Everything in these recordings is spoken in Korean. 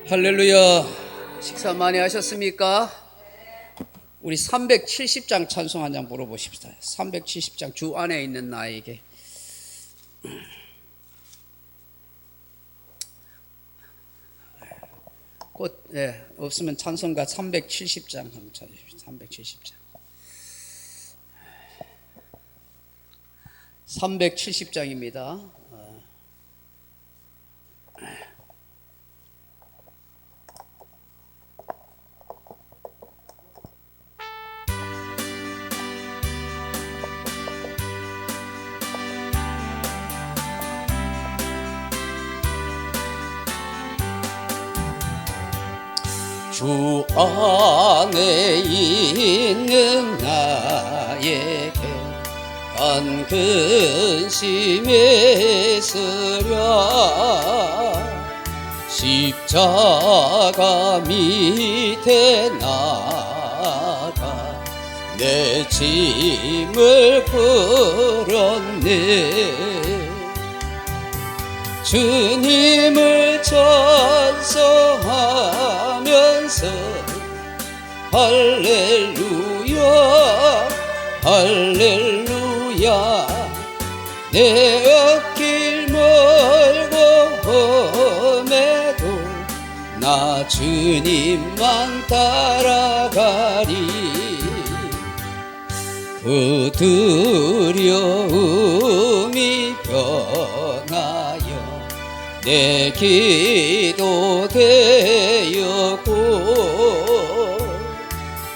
할렐루야. 식사 많이 하셨습니까? 우리 370장 찬송 한 장 물어보십시다. 370장 주 안에 있는 나에게. 없으면 찬송가 370장 한번 찾으십시오. 370장. 370장입니다. 주 안에 있는 나에게 간 근심에 쓰랴 십자가 밑에 나가 내 짐을 풀었네. 주님을 찬송하면서 할렐루야 할렐루야 내 앞길 멀고 험해도 나 주님만 따라가리. 그 두려움이 변하여 내 기도 되었고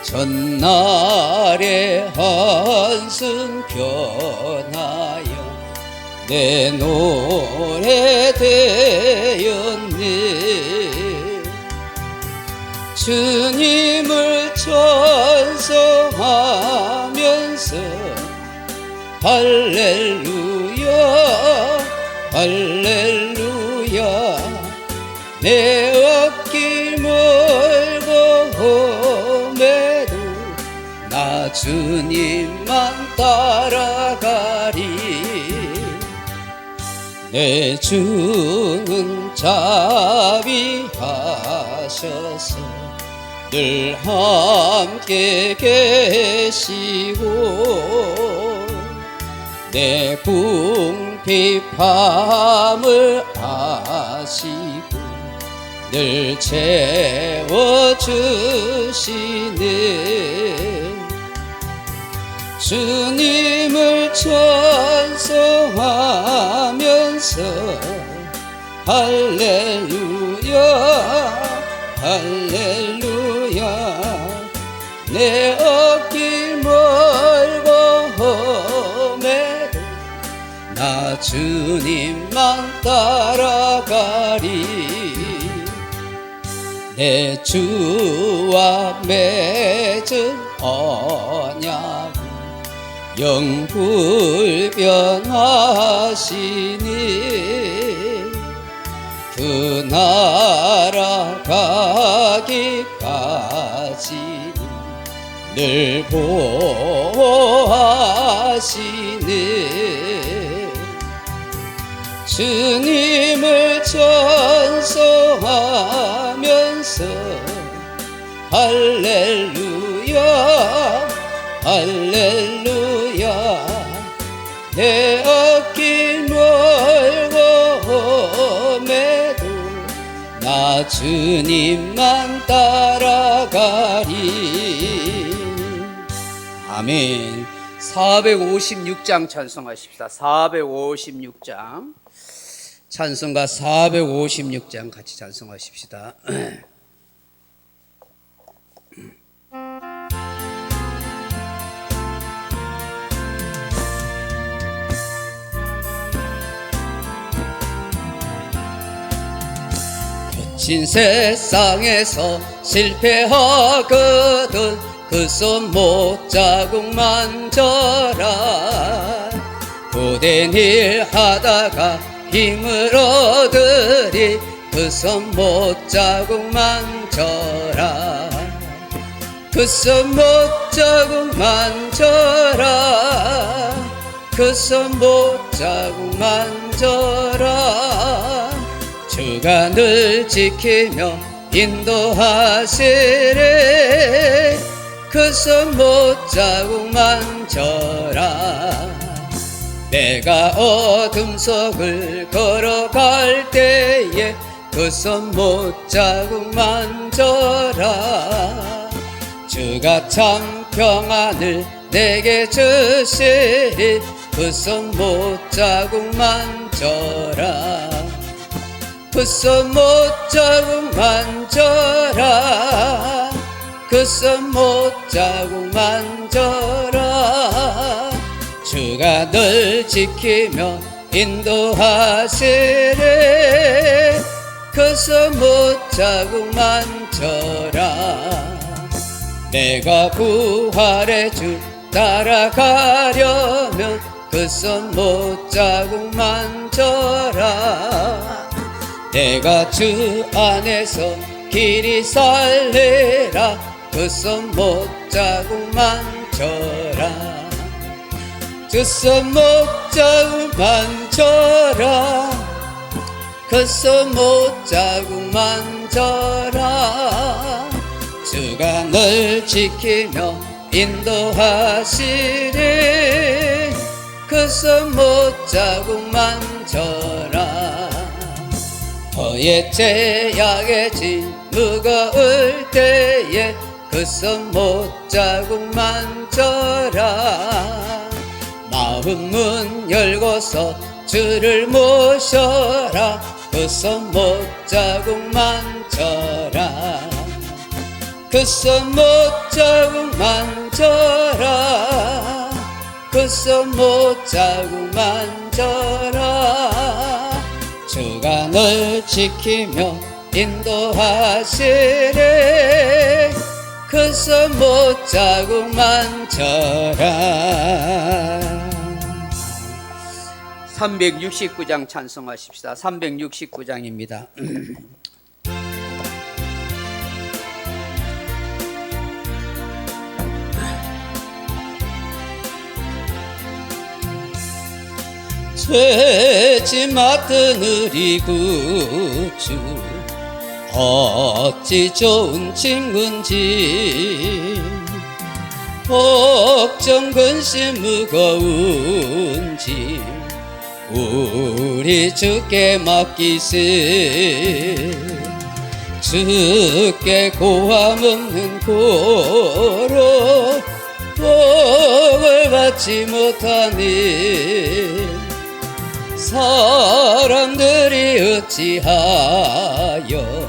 전날의 한숨 변하여 내 노래 되었네. 주님을 찬송하면서 할렐루야 할렐루야 내 앞길 멀고 험해도 나 주님만 따라가리. 내 주는 자비하셔서 늘 함께 계시고 내 궁핍함을 아시고 늘 채워주시네. 주님을 찬송하면서 할렐루야 할렐루야 내 앞길 멀고 험해도 나 주님만 따라가리. 내 주와 맺은 언약은 영불변하시니 그 나라 가기까지 늘 보호하시네. 주님을 찬송하면서 할렐루야 할렐루야 내 앞길 멀고 험해도 나 주님만 따라가리. 아멘. 456장 찬송하십시다. 456장 찬송가 456장 같이 찬송하십시다. 거친 세상에서 실패하거든 그 손 못자국 만져라. 고된 일 하다가 힘을 얻으리 그 손 못자국 만져라. 그 손 못자국 만져라. 그 손 못자국 만져라. 주가 늘 지키며 인도하시리 그 손 못자국만 져라 내가 어둠 속을 걸어갈 때에 그 손 못자국만 져라 주가 참 평안을 내게 주시리 그 손 못자국만 져라 그 손 못자국만 져라 그 손 못자국만 져라 주가 널 지키며 인도하시리 그 손 못자국만 져라 내가 부활의 주 따라가려면 그 손 못자국만 져라 내가 주 안에서 길이 살리라 그 손 못자국만 져라 그 손 못자국만 져라 그 손 못자국만 져라 주가 널 지키며 인도하시리 그 손 못자국만 져라 너의 죄악의 짐 무거울 때에 그 손 못자국만 져라 마음 문 열고서 주를 모셔라 그 손 못자국만 져라 그 손 못자국만 져라 그 손 못자국만 져라 주가 널 지키며 인도하시리 그 손 못자국만 져라 369장 찬송하십시다. 369장입니다. 죄짐 맡은 우리 구주 어찌 좋은 친구인지 걱정 근심 무거운지 우리 주께 맡기세 주께 고함 없는 고로 복을 받지 못하니 사람들이 어찌하여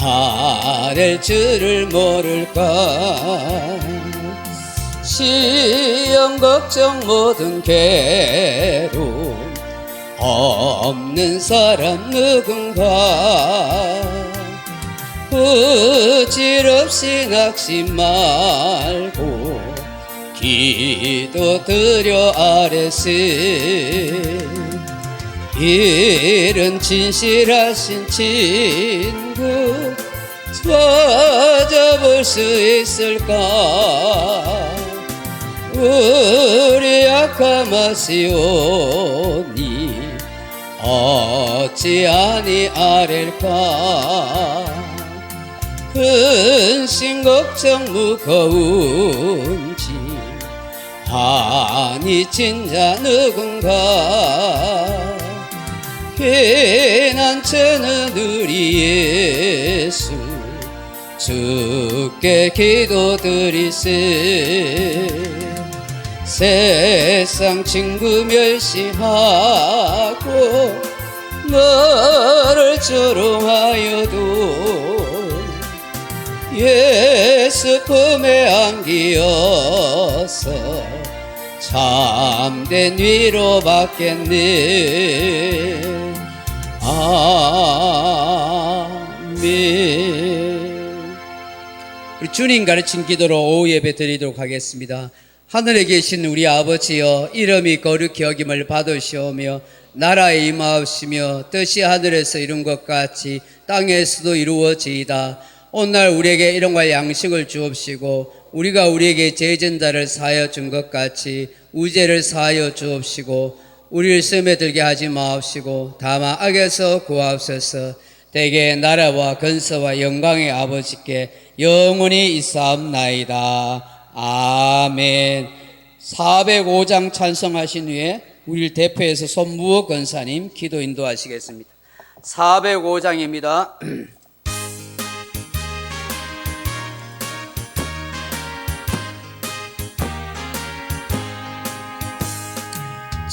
아랠 줄을 모를까 시험 걱정 모든 괴로움 없는 사람 누군가 부질없이 낙심 말고 기도 드려 아뢰세 이른 진실하신 친구 찾아볼 수 있을까 우리 악함하시오니 어찌 아니 아랠까 근심 걱정 무거운지 아니 진짜 누군가 피난처는 우리 예수 주께 기도드리세 세상 친구 멸시하고 너를 조롱하여도 예수 품에 안기어서 참된 위로 받겠네 아멘. 우리 주님 가르친 기도로 오후 예배 드리도록 하겠습니다. 하늘에 계신 우리 아버지여 이름이 거룩히 여김을 받으시오며 나라에 임하옵시며 뜻이 하늘에서 이룬 것 같이 땅에서도 이루어지이다. 오늘 우리에게 일용할 양식을 주옵시고 우리가 우리에게 죄진 자를 사하여 준 것 같이 우죄를 사하여 주옵시고 우리를 시험에 들게 하지 마옵시고 다만 악에서 구하옵소서. 대개 나라와 근서와 영광의 아버지께 영원히 있사옵나이다. 아멘. 405장 찬송하신 후에 우리를 대표해서 손무호 권사님 기도 인도하시겠습니다. 405장입니다.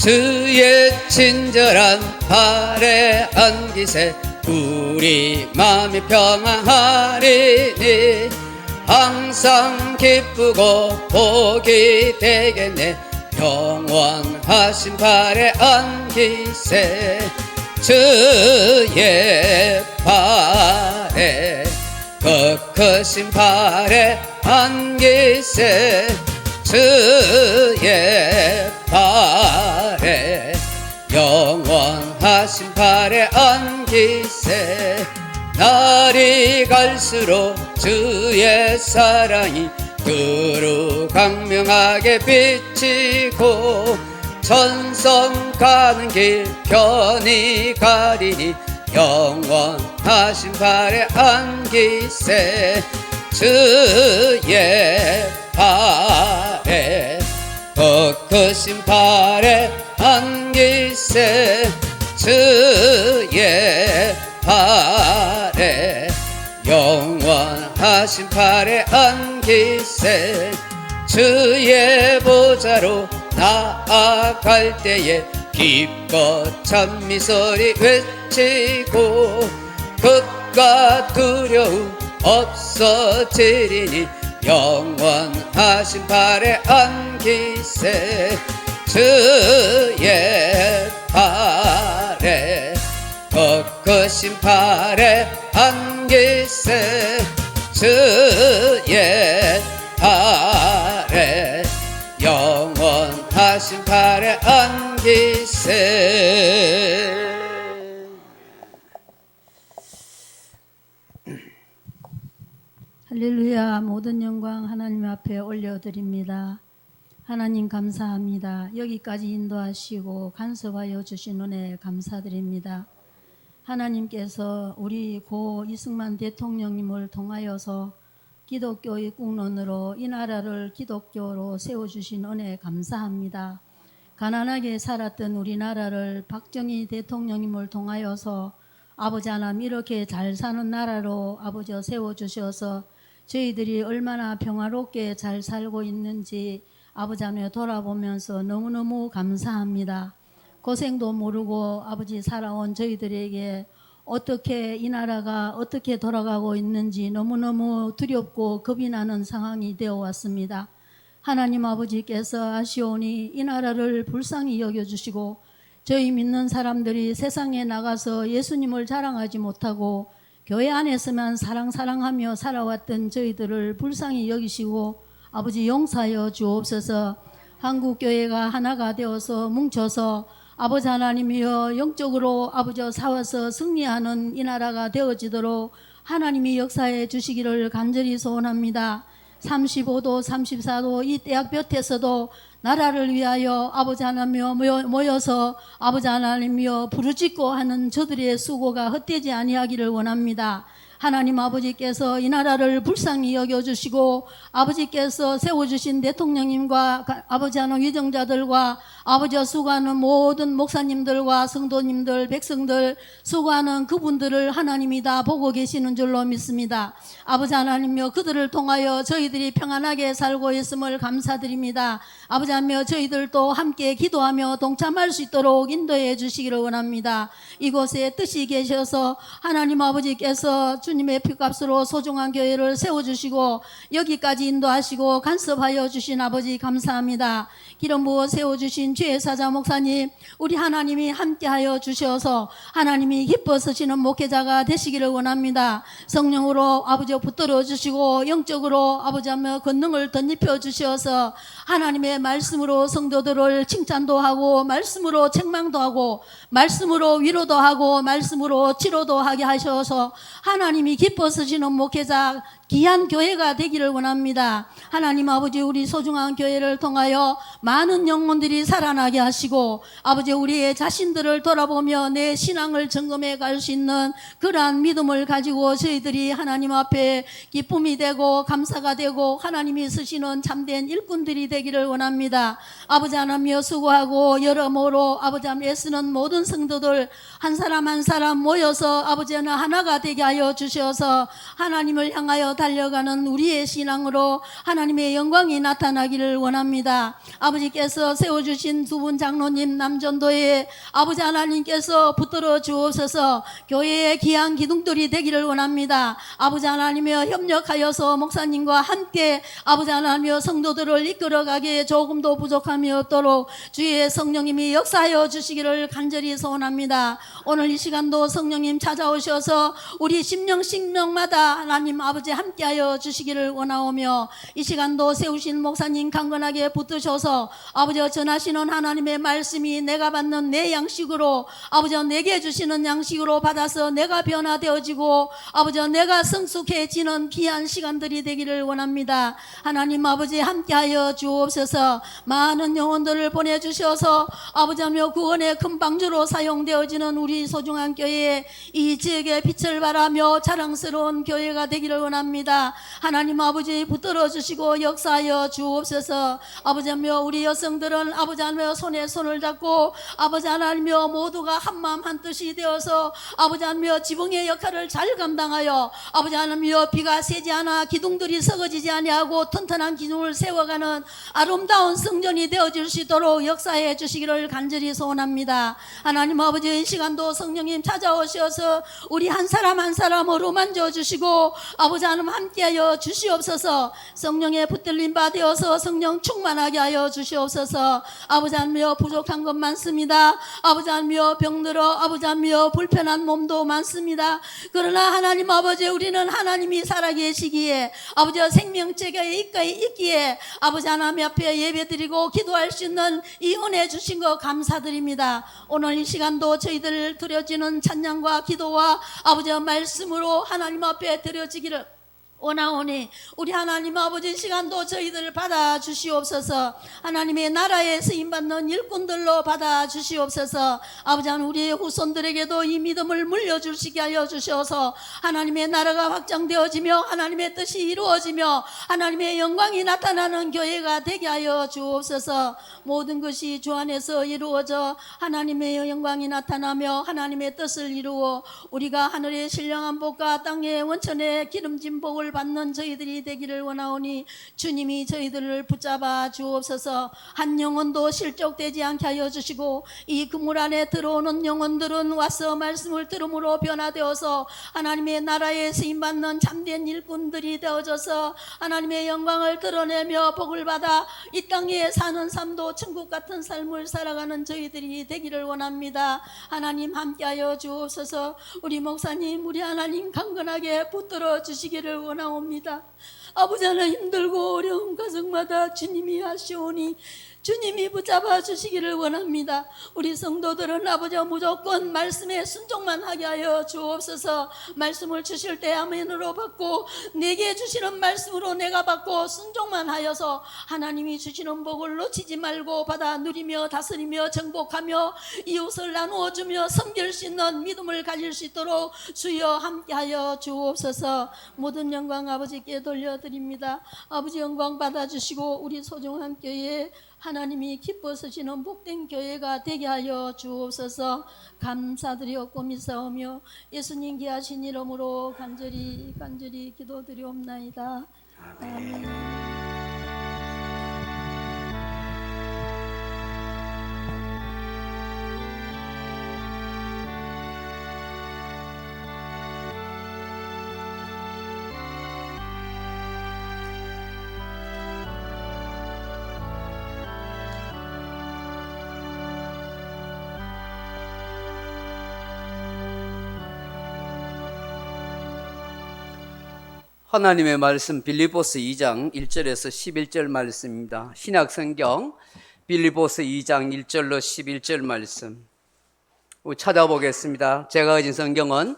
주의 친절한 발에 안기세 우리 마음이 평안하리니 항상 기쁘고 복이 되겠네. 영원하신 발에 안기세 주의 발에 크신 발에 안기세 주의 발에 영원하신 발에 안기세 날이 갈수록 주의 사랑이 두루 강명하게 비치고 전성 가는 길 편히 가리니 영원하신 발에 안기세 주의 발에 크신 발에 안기세 주의 발에 영원하신 발에 안기세 주의 보좌로 나아갈 때에 기뻐 찬미소리 외치고 끝과 두려움 없어지리니 영원하신 발에 안기세 주의 발에 크신 발에 안기세 주의 발에 영원하신 발에 안기세. 할렐루야. 모든 영광 하나님 앞에 올려드립니다. 하나님 감사합니다. 여기까지 인도하시고 간섭하여 주신 은혜 감사드립니다. 하나님께서 우리 고 이승만 대통령님을 통하여서 기독교의 국론으로 이 나라를 기독교로 세워주신 은혜 감사합니다. 가난하게 살았던 우리나라를 박정희 대통령님을 통하여서 아버지 하나님 이렇게 잘 사는 나라로 아버지 세워주셔서 저희들이 얼마나 평화롭게 잘 살고 있는지 아버지 하나님 돌아보면서 너무너무 감사합니다. 고생도 모르고 아버지 살아온 저희들에게 어떻게 이 나라가 어떻게 돌아가고 있는지 너무너무 두렵고 겁이 나는 상황이 되어 왔습니다. 하나님 아버지께서 아시오니 이 나라를 불쌍히 여겨주시고 저희 믿는 사람들이 세상에 나가서 예수님을 자랑하지 못하고 교회 안에서만 사랑하며 살아왔던 저희들을 불쌍히 여기시고 아버지 용서하여 주옵소서. 한국교회가 하나가 되어서 뭉쳐서 아버지 하나님이여 영적으로 아버지 싸워서 승리하는 이 나라가 되어지도록 하나님이 역사해 주시기를 간절히 소원합니다. 35도 34도 이 대학 볕에서도 나라를 위하여 아버지 하나님이여 모여서 아버지 하나님이여 부르짖고 하는 저들의 수고가 헛되지 아니하기를 원합니다. 하나님 아버지께서 이 나라를 불쌍히 여겨주시고 아버지께서 세워주신 대통령님과 아버지 하나님 위정자들과 아버지와 수고하는 모든 목사님들과 성도님들 백성들 수고하는 그분들을 하나님이 다 보고 계시는 줄로 믿습니다. 아버지 하나님이여 그들을 통하여 저희들이 평안하게 살고 있음을 감사드립니다. 아버지 하나님이여 저희들도 함께 기도하며 동참할 수 있도록 인도해 주시기를 원합니다. 이곳에 뜻이 계셔서 하나님 아버지께서 주님의 피값으로 소중한 교회를 세워주시고 여기까지 인도하시고 간섭하여 주신 아버지 감사합니다. 기름 부어 세워주신 주의 사자 목사님 우리 하나님이 함께하여 주셔서 하나님이 기뻐 서시는 목회자가 되시기를 원합니다. 성령으로 아버지 붙들어 주시고 영적으로 아버지 하며 권능을 덧입혀 주셔서 하나님의 말씀으로 성도들을 칭찬도 하고 말씀으로 책망도 하고 말씀으로 위로도 하고 말씀으로 치료도 하게 하셔서 하나님 하나님이 기뻐 쓰시는 목회자 귀한 교회가 되기를 원합니다. 하나님 아버지, 우리 소중한 교회를 통하여 많은 영혼들이 살아나게 하시고, 아버지 우리의 자신들을 돌아보며 내 신앙을 점검해 갈 수 있는 그러한 믿음을 가지고 저희들이 하나님 앞에 기쁨이 되고 감사가 되고 하나님이 쓰시는 참된 일꾼들이 되기를 원합니다. 아버지 하나님여, 수고하고 여러모로 아버지 하나님 애쓰는 모든 성도들 한 사람 한 사람 모여서 아버지 하나 하나가 되게 하여 주셔서 하나님을 향하여 달려가는 우리의 신앙으로 하나님의 영광이 나타나기를 원합니다. 아버지께서 세워주신 두 분 장로님 남전도에 아버지 하나님께서 붙들어 주옵소서. 교회의 귀한 기둥들이 되기를 원합니다. 아버지 하나님여, 협력하여서 목사님과 함께 아버지 하나님여 성도들을 이끌어가기에 조금도 부족함이 없도록 주의 성령님이 역사하여 주시기를 간절히 소원합니다. 오늘 이 시간도 성령님 찾아오셔서 우리 심령마다 하나님 아버지 함께하여 주시기를 원하오며, 이 시간도 세우신 목사님 강건하게 붙드셔서 아버지 전하시는 하나님의 말씀이 내가 받는 내 양식으로 아버지 내게 주시는 양식으로 받아서 내가 변화되어지고 아버지 내가 성숙해지는 귀한 시간들이 되기를 원합니다. 하나님 아버지 함께하여 주옵소서. 많은 영혼들을 보내주셔서 아버지 하며 구원의 큰 방주로 사용되어지는 우리 소중한 교회, 이 지역의 빛을 발하며 자랑스러운 교회가 되기를 원합니다. 하나님 아버지 붙들어 주시고 역사하여 주옵소서. 아버지 하며 우리 여성들은 아버지 하며 손에 손을 잡고 아버지 하나님여 모두가 한마음 한뜻이 되어서 아버지 하며 지붕의 역할을 잘 감당하여 아버지 하나님여 비가 새지 않아 기둥들이 썩어지지 아니하고 튼튼한 기둥을 세워가는 아름다운 성전이 되어질 수 있도록 역사해 주시기를 간절히 소원합니다. 하나님 아버지, 이 시간도 성령님 찾아오셔서 우리 한 사람 한 사람으로 만져주시고 아버지 하나님 함께하여 주시옵소서. 성령의 붙들림 받으어서 성령 충만하게 하여 주시옵소서. 아버지 하나님여, 부족한 것 많습니다. 아버지 하나님여, 병들어 아버지 하나님여 불편한 몸도 많습니다. 그러나 하나님 아버지, 우리는 하나님이 살아계시기에 아버지 생명체가 있기에 아버지 하나님 앞에 예배드리고 기도할 수 있는 이 은혜 주신 것 감사드립니다. 오늘 이 시간도 저희들 드려지는 찬양과 기도와 아버지 말씀으로 하나님 앞에 드려지기를 원하오니 우리 하나님 아버지 시간도 저희들을 받아 주시옵소서. 하나님의 나라에 쓰임받는 일꾼들로 받아 주시옵소서. 아버지 하나님, 우리의 후손들에게도 이 믿음을 물려주시게 하여 주셔서 하나님의 나라가 확장되어지며 하나님의 뜻이 이루어지며 하나님의 영광이 나타나는 교회가 되게 하여 주옵소서. 모든 것이 주 안에서 이루어져 하나님의 영광이 나타나며 하나님의 뜻을 이루어 우리가 하늘의 신령한 복과 땅의 원천의 기름진 복을 받는 저희들이 되기를 원하오니 주님이 저희들을 붙잡아 주옵소서. 한 영혼도 실족되지 않게 하여 주시고 이 그물 안에 들어오는 영혼들은 와서 말씀을 들음으로 변화되어서 하나님의 나라에 쓰임받는 참된 일꾼들이 되어져서 하나님의 영광을 드러내며 복을 받아 이 땅에 사는 삶도 천국 같은 삶을 살아가는 저희들이 되기를 원합니다. 하나님 함께하여 주옵소서. 우리 목사님, 우리 하나님 강건하게 붙들어 주시기를 원하옵니다. 아버지 하나님, 힘들고 어려운 가정마다 주님이 하시오니 주님이 붙잡아 주시기를 원합니다. 우리 성도들은 아버지 무조건 말씀에 순종만 하게 하여 주옵소서. 말씀을 주실 때 아멘으로 받고 내게 주시는 말씀으로 내가 받고 순종만 하여서 하나님이 주시는 복을 놓치지 말고 받아 누리며 다스리며 정복하며 이웃을 나누어 주며 섬길 수 있는 믿음을 가질 수 있도록 주여 함께하여 주옵소서. 모든 영광 아버지께 돌려드립니다. 아버지 영광 받아주시고 우리 소중한 교회 하나님이 기뻐 쓰시는 복된 교회가 되게 하여 주옵소서. 감사드리옵고 믿사오며 예수님 귀하신 이름으로 간절히 기도드리옵나이다. 아멘. 하나님의 말씀 빌립보서 2장 1절에서 11절 말씀입니다. 신약성경 빌립보서 2장 1절로 11절 말씀 찾아보겠습니다. 제가 가진 성경은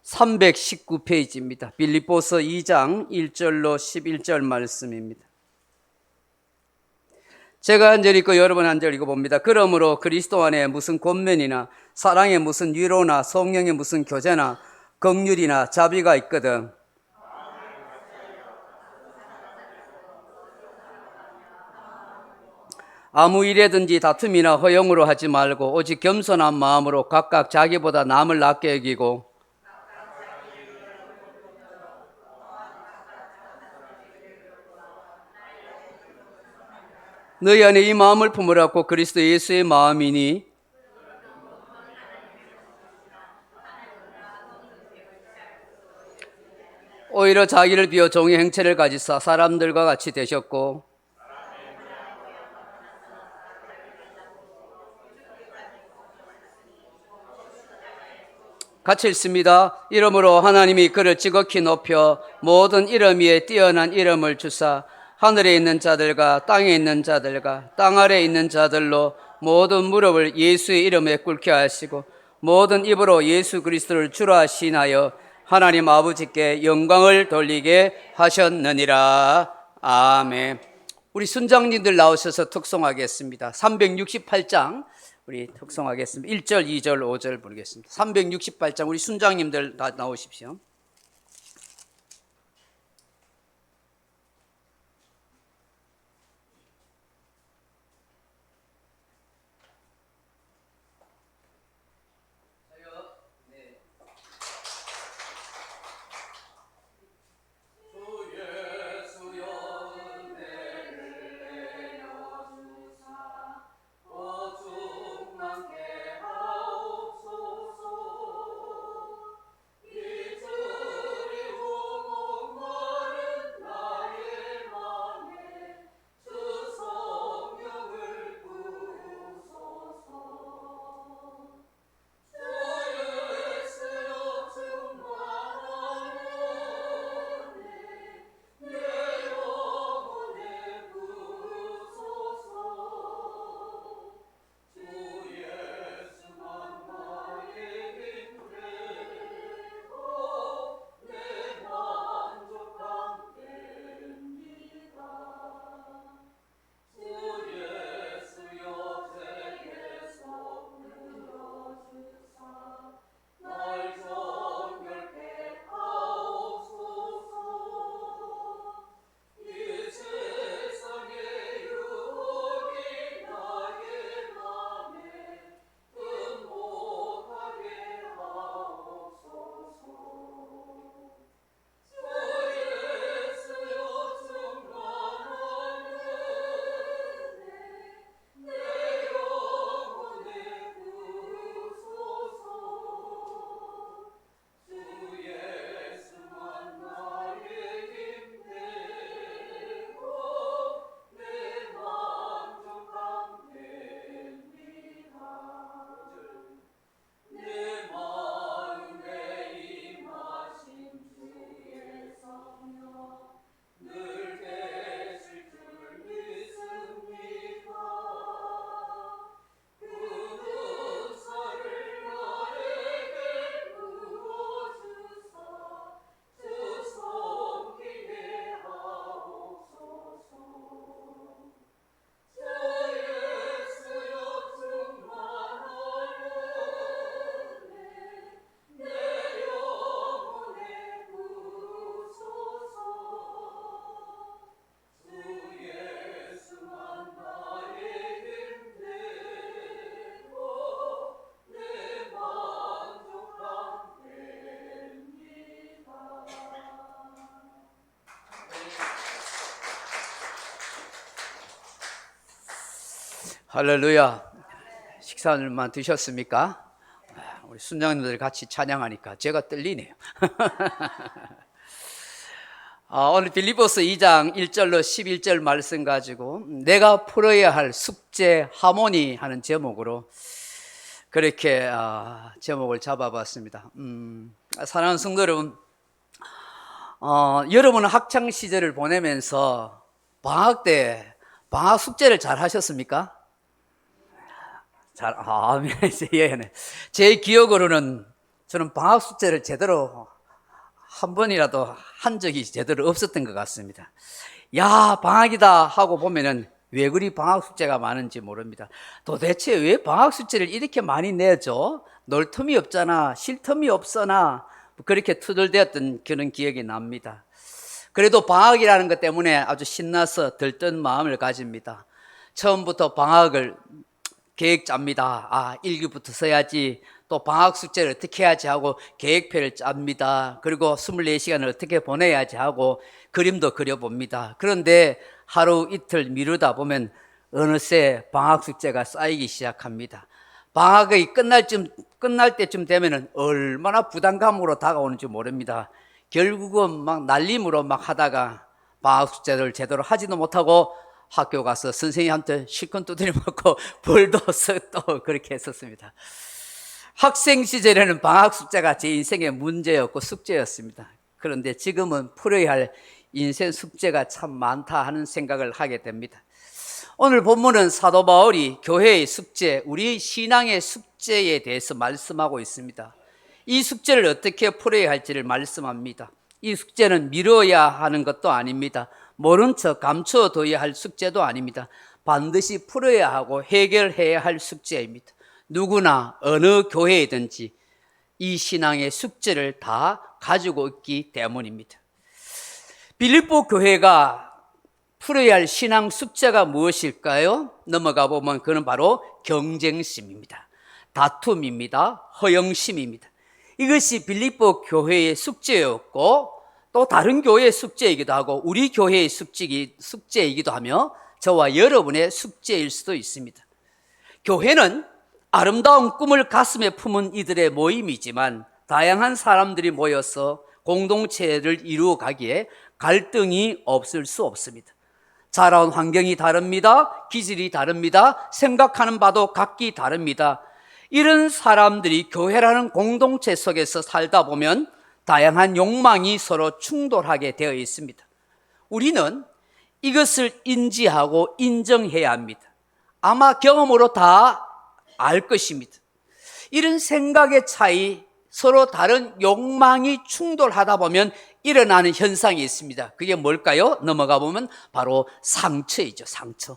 319페이지입니다. 빌립보서 2장 1절로 11절 말씀입니다. 제가 한 절 읽고 여러분 한 절 읽어봅니다. 그러므로 그리스도 안에 무슨 권면이나 사랑에 무슨 위로나 성령의 무슨 교제나 긍휼이나 자비가 있거든 아무 일에든지 다툼이나 허용으로 하지 말고 오직 겸손한 마음으로 각각 자기보다 남을 낮게 여기고 너희 안에 이 마음을 품으라고 그리스도 예수의 마음이니 오히려 자기를 비워 종의 행체를 가지사 사람들과 같이 되셨고 같이 읽습니다. 이러므로 하나님이 그를 지극히 높여 모든 이름 위에 뛰어난 이름을 주사 하늘에 있는 자들과 땅에 있는 자들과 땅 아래에 있는 자들로 모든 무릎을 예수의 이름에 꿇게 하시고 모든 입으로 예수 그리스도를 주라 하시나여 하나님 아버지께 영광을 돌리게 하셨느니라. 아멘. 우리 순장님들 나오셔서 특송하겠습니다. 368장 우리 특송하겠습니다. 1절, 2절, 5절 부르겠습니다. 368장 우리 순장님들 나오십시오. 할렐루야. 식사를만 드셨습니까? 우리 순장님들 같이 찬양하니까 제가 떨리네요. 오늘 빌립보서 2장 1절로 11절 말씀 가지고 내가 풀어야 할 숙제 하모니 하는 제목으로 그렇게 제목을 잡아봤습니다. 사랑하는 성도 여러분, 여러분은 학창 시절을 보내면서 방학 때 방학 숙제를 잘 하셨습니까? 예. 제 기억으로는 저는 방학 숙제를 제대로 한 번이라도 한 적이 제대로 없었던 것 같습니다. 야, 방학이다 하고 보면은 왜 그리 방학 숙제가 많은지 모릅니다. 도대체 왜 방학 숙제를 이렇게 많이 내죠? 놀 틈이 없잖아, 쉴 틈이 없어나, 그렇게 투덜대었던 그런 기억이 납니다. 그래도 방학이라는 것 때문에 아주 신나서 들뜬 마음을 가집니다. 처음부터 방학을 계획 짭니다. 1기부터 써야지, 또 방학 숙제를 어떻게 해야지 하고 계획표를 짭니다. 그리고 24시간을 어떻게 보내야지 하고 그림도 그려봅니다. 그런데 하루 이틀 미루다 보면 어느새 방학 숙제가 쌓이기 시작합니다. 방학이 끝날 때쯤 되면은 얼마나 부담감으로 다가오는지 모릅니다. 결국은 막 날림으로 막 하다가 방학 숙제를 제대로 하지도 못하고 학교 가서 선생님한테 실컷 두드려 맞고 벌도 또 그렇게 했었습니다. 학생 시절에는 방학 숙제가 제 인생의 문제였고 숙제였습니다. 그런데 지금은 풀어야 할 인생 숙제가 참 많다 하는 생각을 하게 됩니다. 오늘 본문은 사도 바울이 교회의 숙제, 우리 신앙의 숙제에 대해서 말씀하고 있습니다. 이 숙제를 어떻게 풀어야 할지를 말씀합니다. 이 숙제는 미뤄야 하는 것도 아닙니다. 모른 척 감춰둬야 할 숙제도 아닙니다. 반드시 풀어야 하고 해결해야 할 숙제입니다. 누구나 어느 교회이든지 이 신앙의 숙제를 다 가지고 있기 때문입니다. 빌립보 교회가 풀어야 할 신앙 숙제가 무엇일까요? 넘어가 보면 그는 바로 경쟁심입니다. 다툼입니다. 허영심입니다. 이것이 빌립보 교회의 숙제였고 또 다른 교회의 숙제이기도 하고 우리 교회의 숙제이기도 하며 저와 여러분의 숙제일 수도 있습니다. 교회는 아름다운 꿈을 가슴에 품은 이들의 모임이지만 다양한 사람들이 모여서 공동체를 이루어가기에 갈등이 없을 수 없습니다. 자라온 환경이 다릅니다. 기질이 다릅니다. 생각하는 바도 각기 다릅니다. 이런 사람들이 교회라는 공동체 속에서 살다 보면 다양한 욕망이 서로 충돌하게 되어 있습니다. 우리는 이것을 인지하고 인정해야 합니다. 아마 경험으로 다 알 것입니다. 이런 생각의 차이, 서로 다른 욕망이 충돌하다 보면 일어나는 현상이 있습니다. 그게 뭘까요? 넘어가 보면 바로 상처이죠, 상처.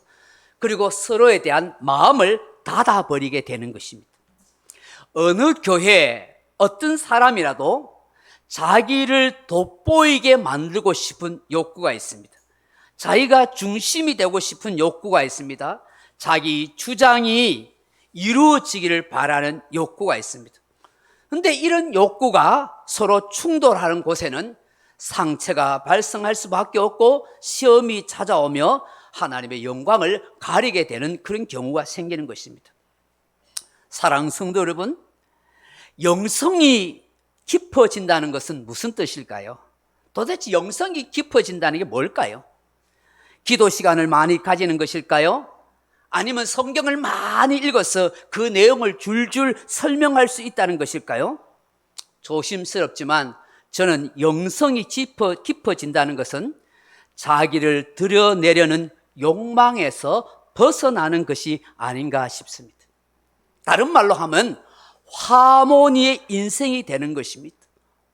그리고 서로에 대한 마음을 닫아버리게 되는 것입니다. 어느 교회에 어떤 사람이라도 자기를 돋보이게 만들고 싶은 욕구가 있습니다. 자기가 중심이 되고 싶은 욕구가 있습니다. 자기 주장이 이루어지기를 바라는 욕구가 있습니다. 그런데 이런 욕구가 서로 충돌하는 곳에는 상처가 발생할 수밖에 없고 시험이 찾아오며 하나님의 영광을 가리게 되는 그런 경우가 생기는 것입니다. 사랑하는 성도 여러분, 영성이 깊어진다는 것은 무슨 뜻일까요? 도대체 영성이 깊어진다는 게 뭘까요? 기도 시간을 많이 가지는 것일까요? 아니면 성경을 많이 읽어서 그 내용을 줄줄 설명할 수 있다는 것일까요? 조심스럽지만 저는 영성이 깊어진다는 것은 자기를 드러내려는 욕망에서 벗어나는 것이 아닌가 싶습니다. 다른 말로 하면 화모니의 인생이 되는 것입니다.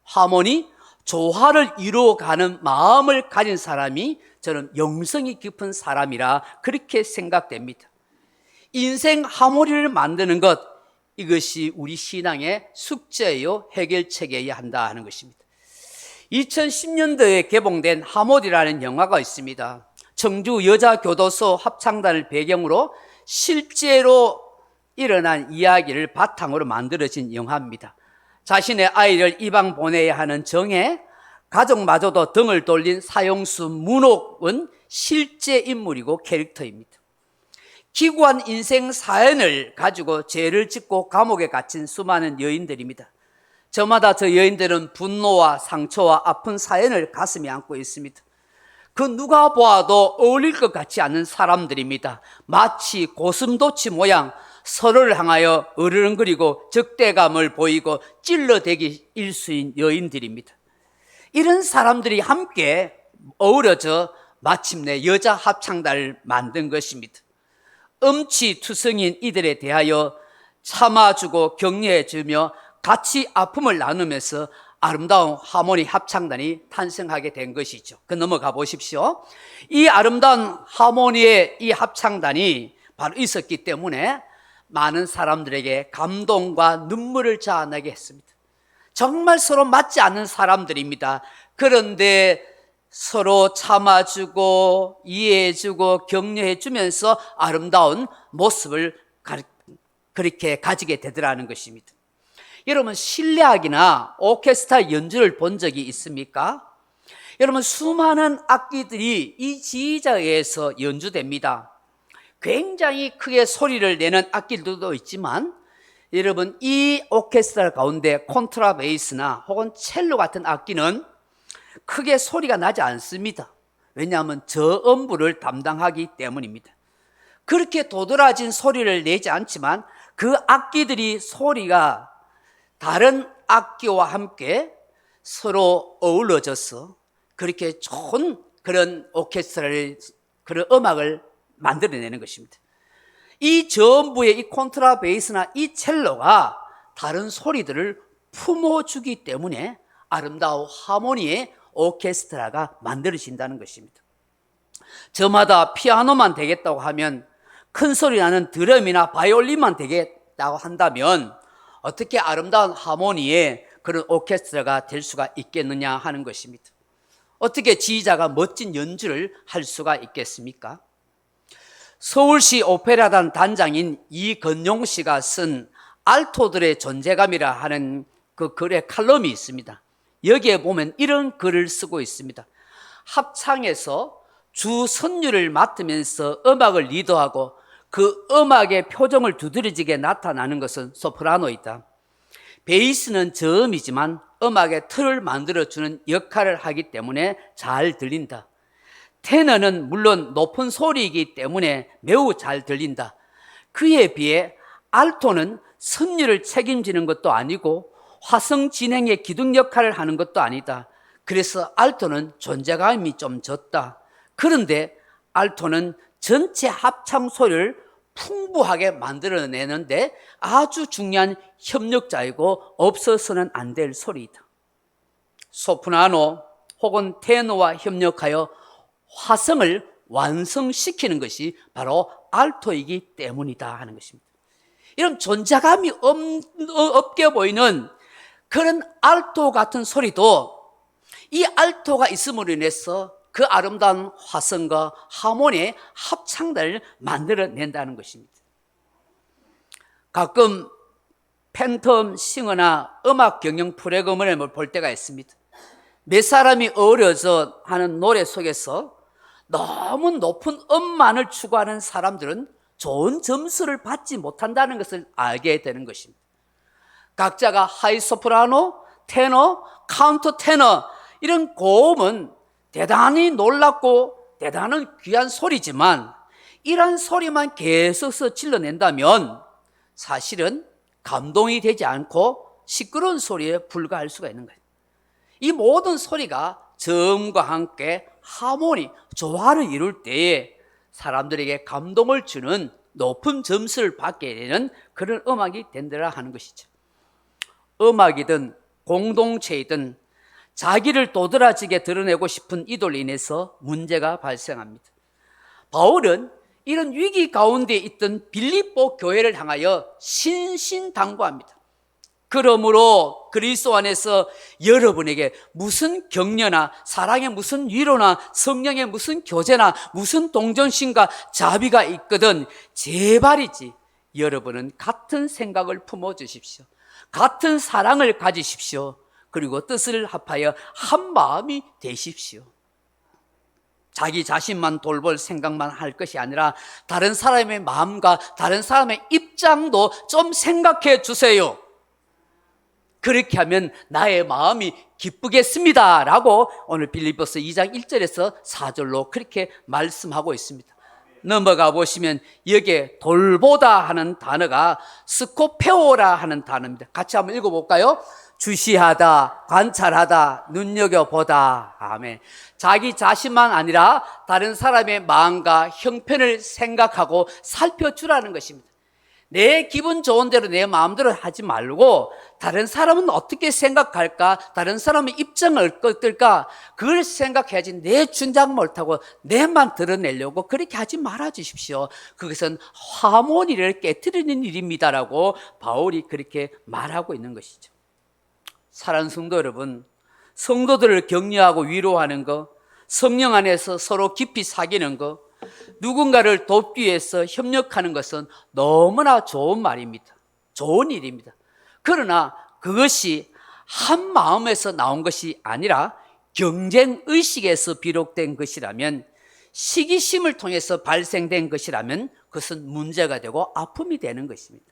화모니, 조화를 이루어가는 마음을 가진 사람이 저는 영성이 깊은 사람이라 그렇게 생각됩니다. 인생 하모니를 만드는 것, 이것이 우리 신앙의 숙제요 해결책이어야 한다 하는 것입니다. 2010년도에 개봉된 하모니라는 영화가 있습니다. 청주 여자교도소 합창단을 배경으로 실제로 일어난 이야기를 바탕으로 만들어진 영화입니다. 자신의 아이를 이방 보내야 하는 정에 가족마저도 등을 돌린 사형수 문옥은 실제 인물이고 캐릭터입니다. 기구한 인생 사연을 가지고 죄를 짓고 감옥에 갇힌 수많은 여인들입니다. 저마다 저 여인들은 분노와 상처와 아픈 사연을 가슴에 안고 있습니다. 그 누가 보아도 어울릴 것 같지 않은 사람들입니다. 마치 고슴도치 모양 서로를 향하여 으르렁거리고 적대감을 보이고 찔러대기 일수인 여인들입니다. 이런 사람들이 함께 어우러져 마침내 여자 합창단을 만든 것입니다. 음치투성인 이들에 대하여 참아주고 격려해주며 같이 아픔을 나누면서 아름다운 하모니 합창단이 탄생하게 된 것이죠. 그 넘어가 보십시오. 이 아름다운 하모니의 이 합창단이 바로 있었기 때문에 많은 사람들에게 감동과 눈물을 자아나게 했습니다. 정말 서로 맞지 않는 사람들입니다. 그런데 서로 참아주고 이해해주고 격려해주면서 아름다운 모습을 그렇게 가지게 되더라는 것입니다. 여러분, 실내악이나 오케스트라 연주를 본 적이 있습니까? 여러분, 수많은 악기들이 이 지휘자에 의해서 연주됩니다. 굉장히 크게 소리를 내는 악기들도 있지만, 여러분, 이 오케스트라 가운데 콘트라베이스나 혹은 첼로 같은 악기는 크게 소리가 나지 않습니다. 왜냐하면 저음부를 담당하기 때문입니다. 그렇게 도드라진 소리를 내지 않지만 그 악기들이 소리가 다른 악기와 함께 서로 어우러져서 그렇게 좋은 그런 오케스트라를, 그런 음악을 만들어내는 것입니다. 이 저음부의 이 콘트라베이스나 이 첼로가 다른 소리들을 품어주기 때문에 아름다운 하모니의 오케스트라가 만들어진다는 것입니다. 저마다 피아노만 되겠다고 하면, 큰 소리 나는 드럼이나 바이올린만 되겠다고 한다면 어떻게 아름다운 하모니의 그런 오케스트라가 될 수가 있겠느냐 하는 것입니다. 어떻게 지휘자가 멋진 연주를 할 수가 있겠습니까? 서울시 오페라단 단장인 이건용 씨가 쓴 알토들의 존재감이라 하는 그 글의 칼럼이 있습니다. 여기에 보면 이런 글을 쓰고 있습니다. 합창에서 주 선율을 맡으면서 음악을 리더하고 그 음악의 표정을 두드러지게 나타나는 것은 소프라노이다. 베이스는 저음이지만 음악의 틀을 만들어주는 역할을 하기 때문에 잘 들린다. 테너는 물론 높은 소리이기 때문에 매우 잘 들린다. 그에 비해 알토는 선율을 책임지는 것도 아니고 화성 진행의 기둥 역할을 하는 것도 아니다. 그래서 알토는 존재감이 좀 적다. 그런데 알토는 전체 합창 소리를 풍부하게 만들어내는데 아주 중요한 협력자이고 없어서는 안 될 소리이다. 소프라노 혹은 테너와 협력하여 화성을 완성시키는 것이 바로 알토이기 때문이다 하는 것입니다. 이런 존재감이 없게 보이는 그런 알토 같은 소리도 이 알토가 있음으로 인해서 그 아름다운 화성과 하모니의 합창단을 만들어낸다는 것입니다. 가끔 팬텀 싱어나 음악 경영 프로그램을 볼 때가 있습니다. 몇 사람이 어우러져 하는 노래 속에서 너무 높은 음만을 추구하는 사람들은 좋은 점수를 받지 못한다는 것을 알게 되는 것입니다. 각자가 하이 소프라노, 테너, 카운터 테너 이런 고음은 대단히 놀랍고 대단한 귀한 소리지만 이런 소리만 계속해서 질러낸다면 사실은 감동이 되지 않고 시끄러운 소리에 불과할 수가 있는 거예요. 이 모든 소리가 저음과 함께 하모니, 조화를 이룰 때에 사람들에게 감동을 주는 높은 점수를 받게 되는 그런 음악이 된다라 하는 것이죠. 음악이든 공동체이든 자기를 도드라지게 드러내고 싶은 이돌로 인해서 문제가 발생합니다. 바울은 이런 위기 가운데 있던 빌립보 교회를 향하여 신신당부합니다. 그러므로 그리스도 안에서 여러분에게 무슨 격려나 사랑의 무슨 위로나 성령의 무슨 교제나 무슨 동정심과 자비가 있거든 제발이지 여러분은 같은 생각을 품어주십시오. 같은 사랑을 가지십시오. 그리고 뜻을 합하여 한 마음이 되십시오. 자기 자신만 돌볼 생각만 할 것이 아니라 다른 사람의 마음과 다른 사람의 입장도 좀 생각해 주세요. 그렇게 하면 나의 마음이 기쁘겠습니다 라고 오늘 빌립보서 2장 1절에서 4절로 그렇게 말씀하고 있습니다. 넘어가 보시면 여기에 돌보다 하는 단어가 스코페오라 하는 단어입니다. 같이 한번 읽어볼까요? 주시하다, 관찰하다, 눈여겨보다. 아멘. 자기 자신만 아니라 다른 사람의 마음과 형편을 생각하고 살펴주라는 것입니다. 내 기분 좋은 대로 내 마음대로 하지 말고 다른 사람은 어떻게 생각할까? 다른 사람의 입장을 어떨까? 그걸 생각해야지 내 주장 못하고 내만 드러내려고 그렇게 하지 말아 주십시오. 그것은 화모니를 깨트리는 일입니다라고 바울이 그렇게 말하고 있는 것이죠. 사랑하는 성도 여러분, 성도들을 격려하고 위로하는 것, 성령 안에서 서로 깊이 사귀는 것, 누군가를 돕기 위해서 협력하는 것은 너무나 좋은 말입니다. 좋은 일입니다. 그러나 그것이 한 마음에서 나온 것이 아니라 경쟁의식에서 비롯된 것이라면, 시기심을 통해서 발생된 것이라면 그것은 문제가 되고 아픔이 되는 것입니다.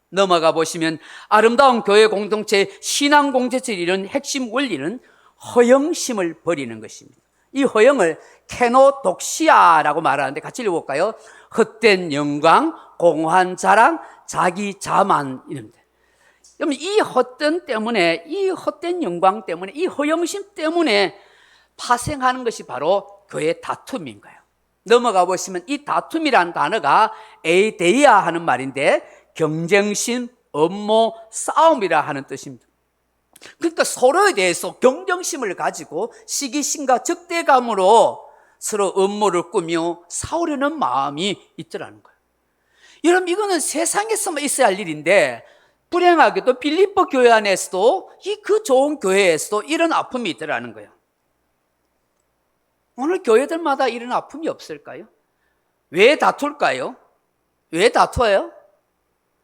넘어가 보시면 아름다운 교회 공동체, 신앙 공동체를 이루는 핵심 원리는 허영심을 버리는 것입니다. 이 허영을 케노독시아라고 말하는데 같이 읽어볼까요? 헛된 영광, 공허한 자랑, 자기 자만, 이럽니다. 그럼 이 헛된 때문에, 이 헛된 영광 때문에, 이 허영심 때문에 파생하는 것이 바로 교회 다툼인 거예요. 넘어가 보시면 이 다툼이란 단어가 에이데이아 하는 말인데 경쟁심, 업무, 싸움이라 하는 뜻입니다. 그러니까 서로에 대해서 경쟁심을 가지고 시기심과 적대감으로 서로 업무를 꾸며 싸우려는 마음이 있더라는 거예요. 여러분, 이거는 세상에서만 있어야 할 일인데 불행하게도 빌립보 교회 안에서도 그 좋은 교회에서도 이런 아픔이 있더라는 거예요. 오늘 교회들마다 이런 아픔이 없을까요? 왜 다툴까요? 왜 다투어요?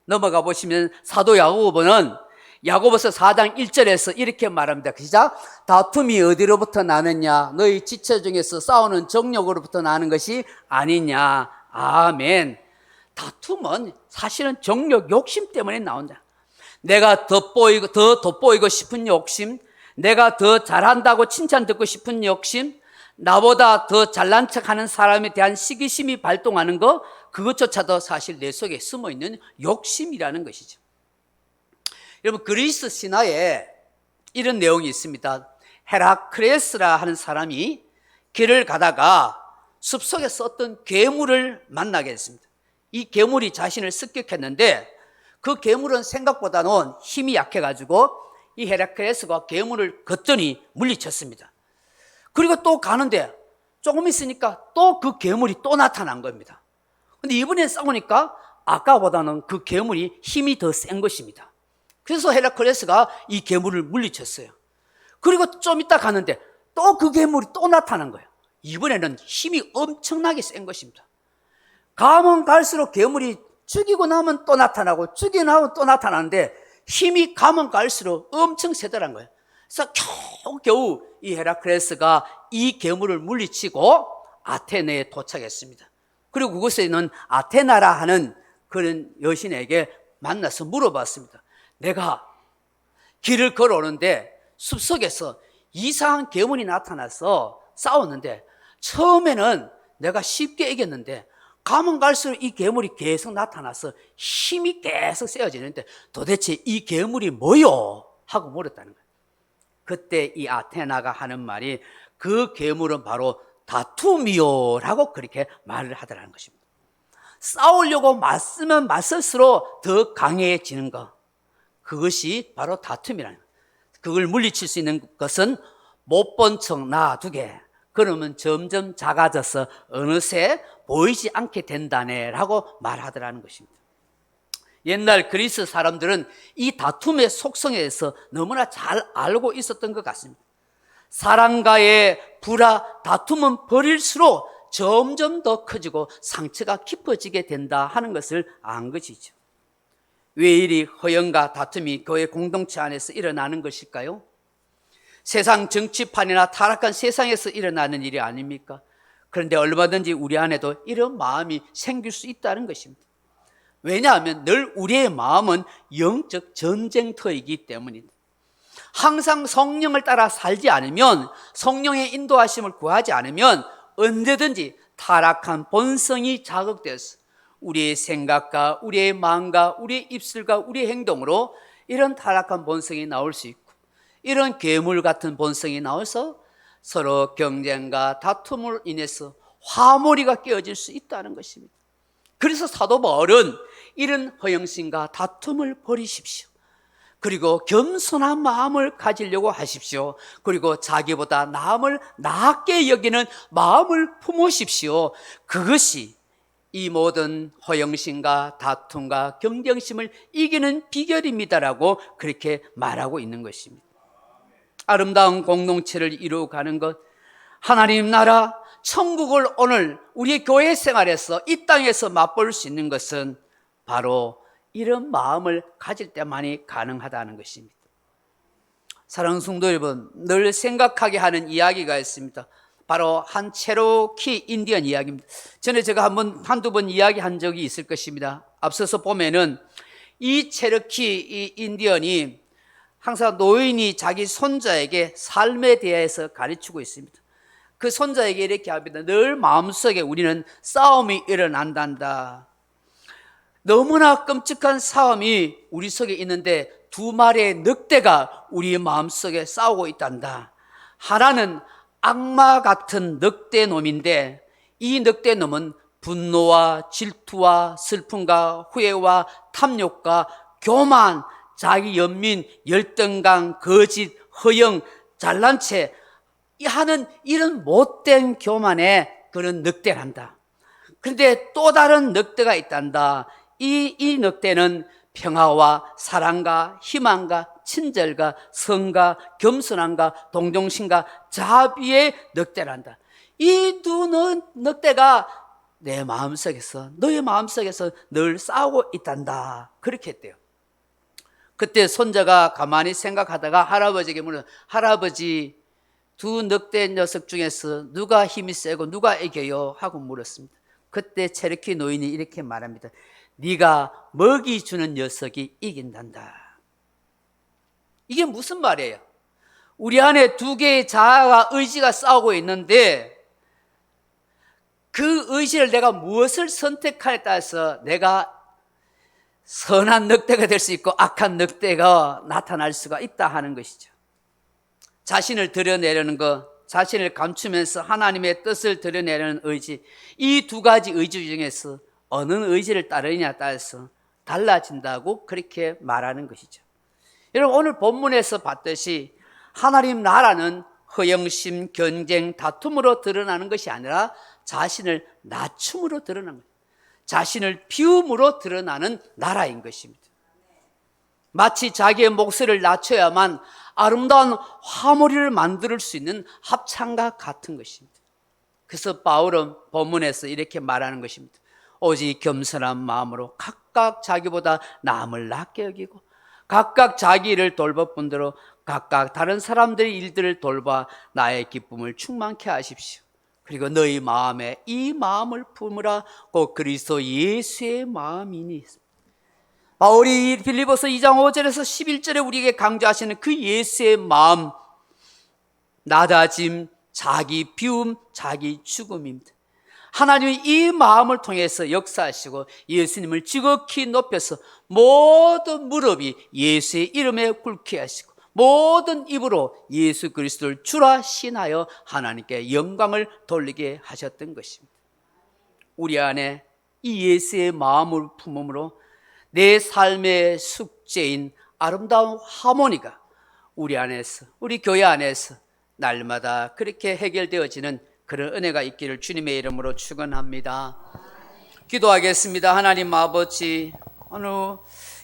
넘어가 보시면 사도 야고보는 야고보서 4장 1절에서 이렇게 말합니다. 시작. 다툼이 어디로부터 나느냐? 너희 지체 중에서 싸우는 정욕으로부터 나는 것이 아니냐? 아멘. 다툼은 사실은 정욕, 욕심 때문에 나온다. 내가 더 돋보이고 싶은 욕심, 내가 더 잘한다고 칭찬 듣고 싶은 욕심, 나보다 더 잘난 척하는 사람에 대한 시기심이 발동하는 것, 그것조차도 사실 내 속에 숨어있는 욕심이라는 것이죠. 여러분, 그리스 신화에 이런 내용이 있습니다. 헤라크레스라 하는 사람이 길을 가다가 숲속에서 어떤 괴물을 만나게 됐습니다. 이 괴물이 자신을 습격했는데 그 괴물은 생각보다는 힘이 약해가지고 이 헤라크레스가 괴물을 걷더니 물리쳤습니다. 그리고 또 가는데 조금 있으니까 또 그 괴물이 또 나타난 겁니다. 근데 이번에 싸우니까 아까보다는 그 괴물이 힘이 더 센 것입니다. 그래서 헤라클레스가 이 괴물을 물리쳤어요. 그리고 좀 이따 가는데 또 그 괴물이 또 나타난 거예요. 이번에는 힘이 엄청나게 센 것입니다. 가면 갈수록 괴물이 죽이고 나면 또 나타나고 죽이고 나면 또 나타나는데 힘이 가면 갈수록 엄청 세더란 거예요. 그래서 겨우 이 헤라클레스가 이 괴물을 물리치고 아테네에 도착했습니다. 그리고 그곳에 있는 아테나라 하는 그런 여신에게 만나서 물어봤습니다. 내가 길을 걸어오는데 숲속에서 이상한 괴물이 나타나서 싸웠는데 처음에는 내가 쉽게 이겼는데 가면 갈수록 이 괴물이 계속 나타나서 힘이 계속 세어지는데 도대체 이 괴물이 뭐요? 하고 물었다는 거예요. 그때 이 아테나가 하는 말이 그 괴물은 바로 다툼이요라고 그렇게 말을 하더라는 것입니다. 싸우려고 맞으면 맞설수록 더 강해지는 것, 그것이 바로 다툼이라는 거예요. 그걸 물리칠 수 있는 것은 못 본 척 놔두게, 그러면 점점 작아져서 어느새 보이지 않게 된다네라고 말하더라는 것입니다. 옛날 그리스 사람들은 이 다툼의 속성에 대해서 너무나 잘 알고 있었던 것 같습니다. 사랑과의 다툼은 버릴수록 점점 더 커지고 상처가 깊어지게 된다 하는 것을 안 것이죠. 왜 이리 허영과 다툼이 교회 공동체 안에서 일어나는 것일까요? 세상 정치판이나 타락한 세상에서 일어나는 일이 아닙니까? 그런데 얼마든지 우리 안에도 이런 마음이 생길 수 있다는 것입니다. 왜냐하면 늘 우리의 마음은 영적 전쟁터이기 때문입니다. 항상 성령을 따라 살지 않으면, 성령의 인도하심을 구하지 않으면 언제든지 타락한 본성이 자극돼서 우리의 생각과 우리의 마음과 우리의 입술과 우리의 행동으로 이런 타락한 본성이 나올 수 있고, 이런 괴물 같은 본성이 나와서 서로 경쟁과 다툼으로 인해서 화몰이가 깨어질 수 있다는 것입니다. 그래서 사도 바울은 이런 허영심과 다툼을 버리십시오. 그리고 겸손한 마음을 가지려고 하십시오. 그리고 자기보다 남을 낮게 여기는 마음을 품으십시오. 그것이 이 모든 허영심과 다툼과 경쟁심을 이기는 비결입니다라고 그렇게 말하고 있는 것입니다. 아름다운 공동체를 이루어가는 것, 하나님 나라, 천국을 오늘 우리 교회 생활에서 이 땅에서 맛볼 수 있는 것은 바로 이런 마음을 가질 때만이 가능하다는 것입니다. 사랑하는 성도 여러분, 늘 생각하게 하는 이야기가 있습니다. 바로 한 체로키 인디언 이야기입니다. 전에 제가 한두 번 이야기한 적이 있을 것입니다. 앞서서 보면은 이 체로키 이 인디언이 항상 노인이 자기 손자에게 삶에 대해서 가르치고 있습니다. 그 손자에게 이렇게 합니다. 늘 마음속에 우리는 싸움이 일어난단다. 너무나 끔찍한 싸움이 우리 속에 있는데 두 마리의 늑대가 우리 마음속에 싸우고 있단다. 하나는 악마 같은 늑대놈인데 이 늑대놈은 분노와 질투와 슬픔과 후회와 탐욕과 교만, 자기 연민, 열등감, 거짓, 허영, 잘난 체 하는 이런 못된 교만의 그런 늑대란다. 그런데 또 다른 늑대가 있단다. 이 늑대는 평화와 사랑과 희망과 친절과 성과 겸손함과 동정심과 자비의 늑대란다. 이 두 늑대가 내 마음속에서, 너의 마음속에서 늘 싸우고 있단다. 그렇게 했대요. 그때 손자가 가만히 생각하다가 할아버지에게 물어, 할아버지, 두 늑대 녀석 중에서 누가 힘이 세고 누가 이겨요? 하고 물었습니다. 그때 체르키 노인이 이렇게 말합니다. 네가 먹이 주는 녀석이 이긴단다. 이게 무슨 말이에요? 우리 안에 두 개의 자아가 의지가 싸우고 있는데 그 의지를 내가 무엇을 선택하에 따라서 내가 선한 늑대가 될 수 있고 악한 늑대가 나타날 수가 있다 하는 것이죠. 자신을 드러내려는 것, 자신을 감추면서 하나님의 뜻을 드러내려는 의지, 이 두 가지 의지 중에서 어느 의지를 따르느냐에 따라서 달라진다고 그렇게 말하는 것이죠. 여러분, 오늘 본문에서 봤듯이 하나님 나라는 허영심, 경쟁, 다툼으로 드러나는 것이 아니라 자신을 낮춤으로 드러나는 거예요. 자신을 비움으로 드러나는 나라인 것입니다. 마치 자기의 목소리를 낮춰야만 아름다운 화물을 만들 수 있는 합창과 같은 것입니다. 그래서 바울은 본문에서 이렇게 말하는 것입니다. 오직 겸손한 마음으로 각각 자기보다 남을 낮게 여기고 각각 자기 일을 돌볼 뿐더러 각각 다른 사람들의 일들을 돌봐 나의 기쁨을 충만케 하십시오. 그리고 너희 마음에 이 마음을 품으라. 곧 그리스도 예수의 마음이니. 바울이 빌립보서 2장 5절에서 11절에 우리에게 강조하시는 그 예수의 마음, 낮아짐, 자기 비움, 자기 죽음입니다. 하나님이 이 마음을 통해서 역사하시고 예수님을 지극히 높여서 모든 무릎이 예수의 이름에 꿇게 하시고 모든 입으로 예수 그리스도를 주라 신하여 하나님께 영광을 돌리게 하셨던 것입니다. 우리 안에 이 예수의 마음을 품음으로 내 삶의 숙제인 아름다운 하모니가 우리 안에서, 우리 교회 안에서 날마다 그렇게 해결되어지는 그런 은혜가 있기를 주님의 이름으로 축원합니다. 기도하겠습니다. 하나님 아버지, 오늘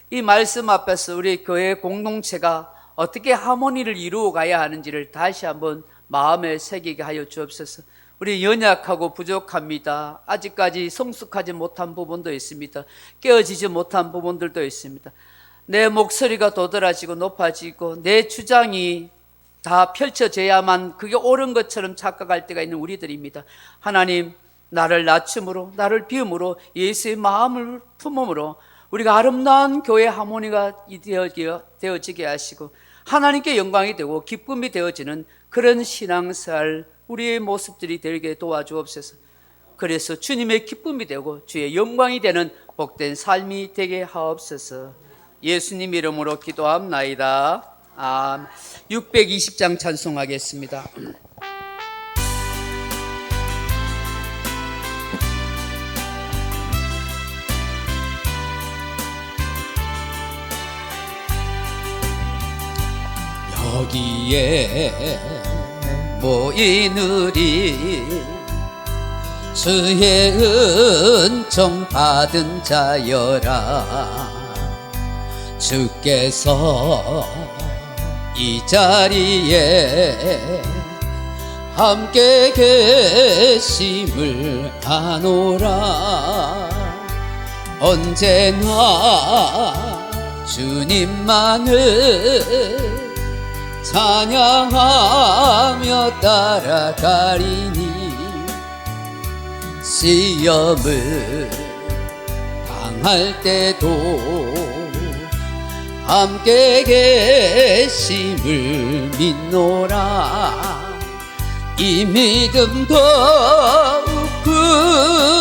이 말씀 앞에서 우리 교회 공동체가 어떻게 하모니를 이루어 가야 하는지를 다시 한번 마음에 새기게 하여 주옵소서. 우리 연약하고 부족합니다. 아직까지 성숙하지 못한 부분도 있습니다. 깨어지지 못한 부분들도 있습니다. 내 목소리가 도드라지고 높아지고 내 주장이 다 펼쳐져야만 그게 옳은 것처럼 착각할 때가 있는 우리들입니다. 하나님, 나를 낮춤으로, 나를 비움으로, 예수의 마음을 품음으로 우리가 아름다운 교회 하모니가 되어지게 하시고 하나님께 영광이 되고 기쁨이 되어지는 그런 신앙생활, 우리의 모습들이 되게 도와주옵소서. 그래서 주님의 기쁨이 되고 주의 영광이 되는 복된 삶이 되게 하옵소서. 예수님 이름으로 기도합나이다. 620장 찬송하겠습니다. 여기에 모인 우리 주의 은총 받은 자여라. 주께서 이 자리에 함께 계심을 아노라. 언제나 주님만을 찬양하며 따라가리니 시험을 당할 때도 함께 계심을 믿노라. 이 믿음 더욱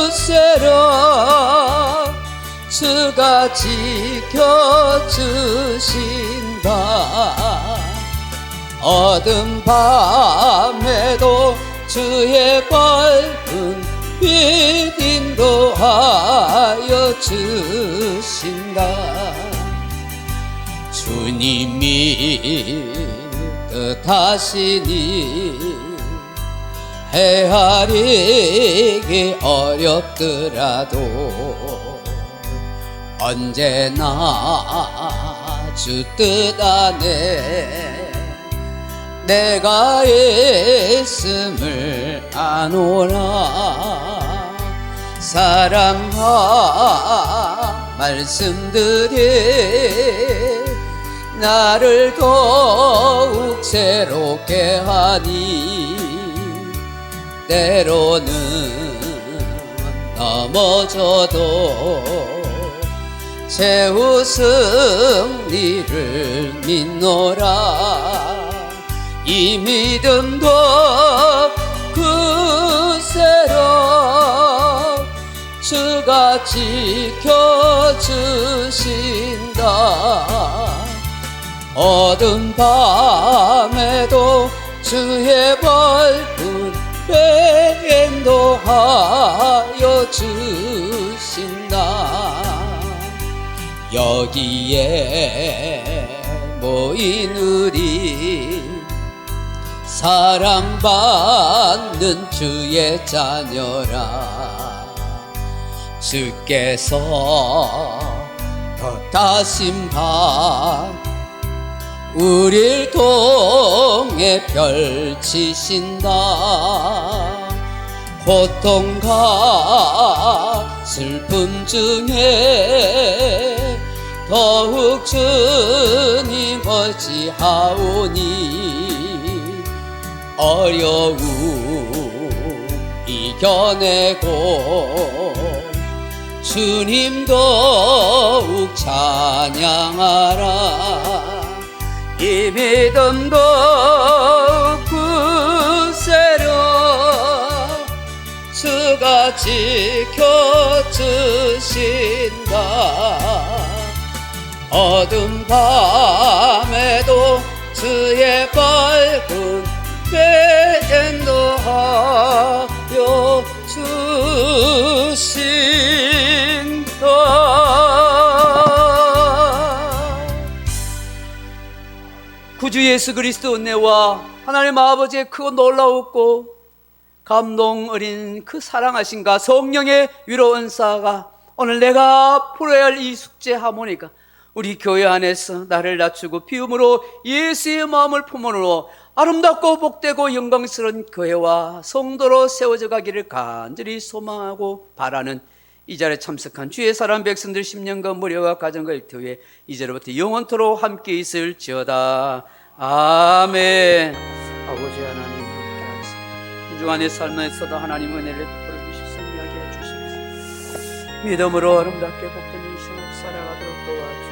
굳세라. 주가 지켜주신다. 어둠 밤에도 주의 밝은 빛 인도하여 주신다. 주님이 뜻하시니 헤아리기 어렵더라도 언제나 주 뜻 안에 내가 있음을 아노라. 사랑과 말씀들이 나를 더욱 새롭게 하니 때로는 넘어져도 최후 승리를 믿노라. 이 믿음도 굳세라. 주가 지켜주신다. 어둠 밤에도 주의 밝은 빛 인도하여 주신다. 여기에 모인 우리 사랑받는 주의 자녀라. 주께서 뜻하신 바 우릴 통해 펼치신다. 고통과 슬픔 중에 더욱 주님 의지하오니 어려움 이겨내고 주님 더욱 찬양하라. 이 믿음도 굳세라. 주가 지켜주신다. 어둠 밤에도 주의 밝은 빛 인도하여 주신다. 구주 예수 그리스도 은혜와 하나님 아버지의 크고 놀라웠고 감동 어린 그 사랑하심과 성령의 위로 은사가 오늘 내가 풀어야 할 이 숙제 하모니까 우리 교회 안에서 나를 낮추고 비움으로 예수의 마음을 품으로 아름답고 복되고 영광스러운 교회와 성도로 세워져 가기를 간절히 소망하고 바라는 이 자리에 참석한 주의 사람 백성들 10년간 무료와 가정과 일터에 이제로부터 영원토록 함께 있을지어다. 아멘. 아버지 하나님 함께하소서. 주안의 삶에서도 하나님 은혜를 베풀어 주시소. 승리하게 해주시옵소서. 믿음으로 아름답게 복된 인생을 살아가도록 도와주시옵소서.